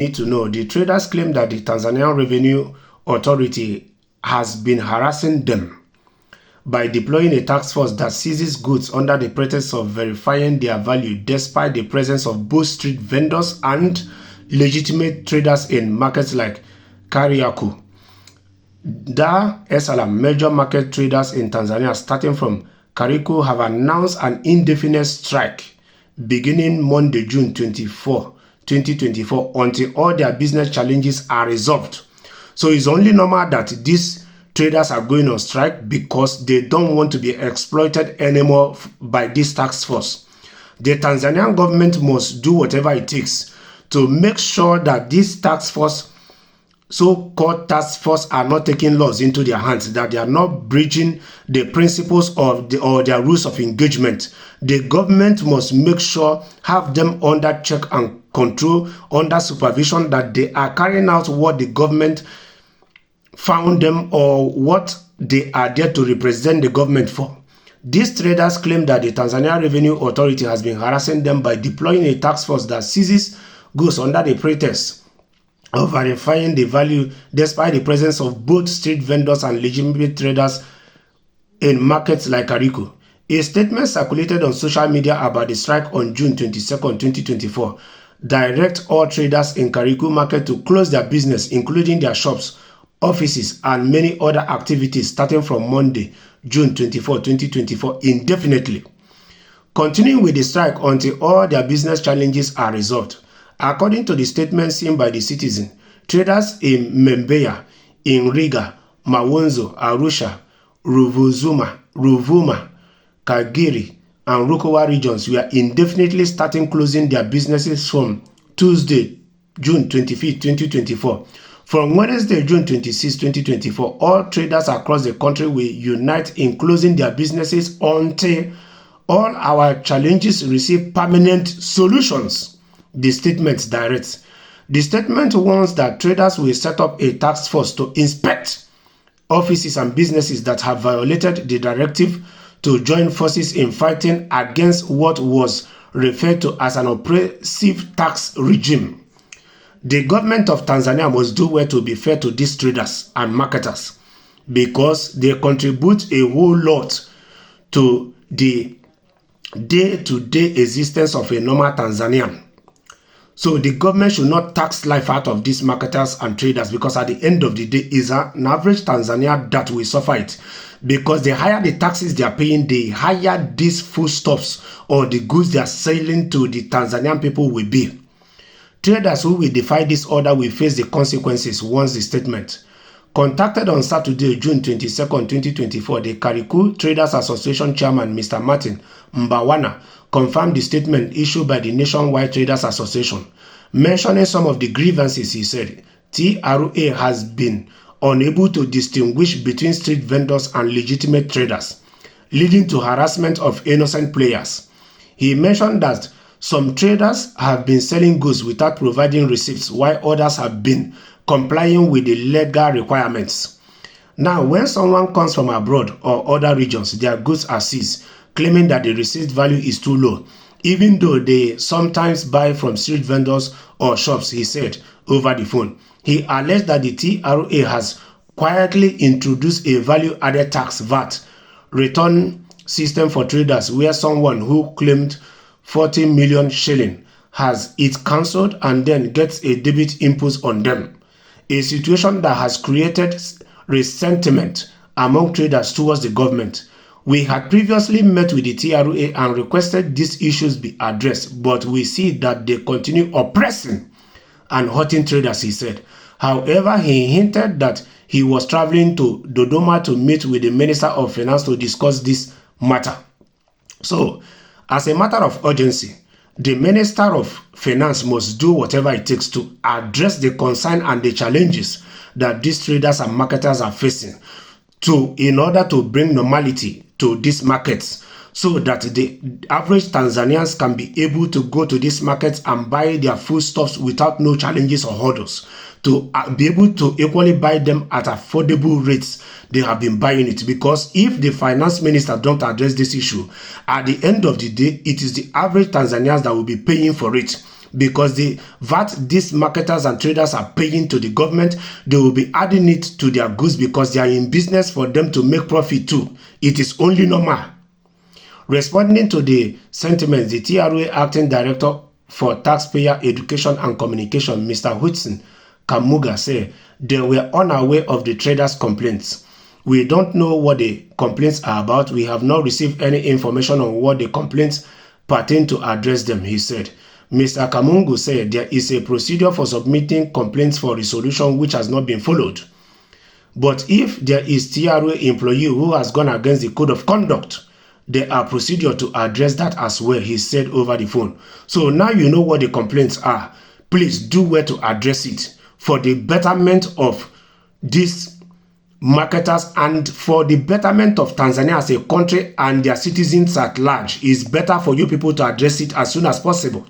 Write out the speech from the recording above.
Need to know, the traders claim that the Tanzanian Revenue Authority has been harassing them by deploying a task force that seizes goods under the pretext of verifying their value, despite the presence of both street vendors and legitimate traders in markets like Kariakoo. Dar es Salaam, major market traders in Tanzania, starting from Kariakoo, have announced an indefinite strike beginning Monday, June 24, 2024, until all their business challenges are resolved. So it's only normal that these traders are going on strike because they don't want to be exploited anymore by this task force. The Tanzanian government must do whatever it takes to make sure that this task force, so-called task force, are not taking laws into their hands, that they are not breaching the principles of or their rules of engagement. The government must make sure, have them under check and control, under supervision, that they are carrying out what the government found them or what they are there to represent the government for. These traders claim that the Tanzania Revenue Authority has been harassing them by deploying a task force that seizes goods under the pretext of verifying the value, despite the presence of both street vendors and legitimate traders in markets like Kariakoo. A statement circulated on social media about the strike on June 22, 2024, directs all traders in Kariakoo Market to close their business, including their shops, offices, and many other activities starting from Monday, June 24, 2024, indefinitely, continuing with the strike until all their business challenges are resolved. According to the statement seen by the Citizen, traders in Mbeya, in Riga, Mawonzo, Arusha, Ruvuma, Kagera, and Rukwa regions were indefinitely starting closing their businesses from Tuesday, June 25, 2024. From Wednesday, June 26, 2024, all traders across the country will unite in closing their businesses until all our challenges receive permanent solutions, the statement directs. The statement warns that traders will set up a task force to inspect offices and businesses that have violated the directive to join forces in fighting against what was referred to as an oppressive tax regime. The government of Tanzania must do well to be fair to these traders and marketers because they contribute a whole lot to the day-to-day existence of a normal Tanzanian. So the government should not tax life out of these marketers and traders, because at the end of the day, is an average Tanzania that will suffer it. Because the higher the taxes they are paying, the higher these foodstuffs or the goods they are selling to the Tanzanian people will be. Traders who will defy this order will face the consequences, once the statement. Contacted on Saturday, June 22, 2024, the Kariakoo Traders Association chairman, Mr. Martin Mbawana, confirmed the statement issued by the Nationwide Traders Association. Mentioning some of the grievances, he said, TRA has been unable to distinguish between street vendors and legitimate traders, leading to harassment of innocent players. He mentioned that some traders have been selling goods without providing receipts, while others have been complying with the legal requirements. Now, when someone comes from abroad or other regions, their goods are seized, claiming that the receipt value is too low, even though they sometimes buy from street vendors or shops, he said over the phone. He alleged that the TRA has quietly introduced a value-added tax VAT return system for traders, where someone who claimed 40 million shilling has it cancelled and then gets a debit imposed on them, a situation that has created resentment among traders towards the government. We had previously met with the TRA and requested these issues be addressed, but we see that they continue oppressing and hurting traders, he said. However, he hinted that he was traveling to Dodoma to meet with the Minister of Finance to discuss this matter. So, as a matter of urgency, the Minister of Finance must do whatever it takes to address the concern and the challenges that these traders and marketers are facing in order to bring normality to these markets, so that the average Tanzanians can be able to go to these markets and buy their foodstuffs without no challenges or hurdles, to be able to equally buy them at affordable rates they have been buying it. Because if the finance minister don't address this issue, at the end of the day, it is the average Tanzanians that will be paying for it, because the VAT these marketers and traders are paying to the government, they will be adding it to their goods because they are in business for them to make profit too. It is only normal. Responding to the sentiments, the TRA Acting Director for Taxpayer Education and Communication, Mr. Whitson Kamuga, said they were unaware of the traders' complaints. We don't know what the complaints are about. We have not received any information on what the complaints pertain to address them, he said. Mr. Kamungu said there is a procedure for submitting complaints for resolution which has not been followed. But if there is TRA employee who has gone against the code of conduct, there are procedures to address that as well, he said over the phone. So now you know what the complaints are. Please do well to address it for the betterment of these marketers and for the betterment of Tanzania as a country and their citizens at large. It's better for you people to address it as soon as possible.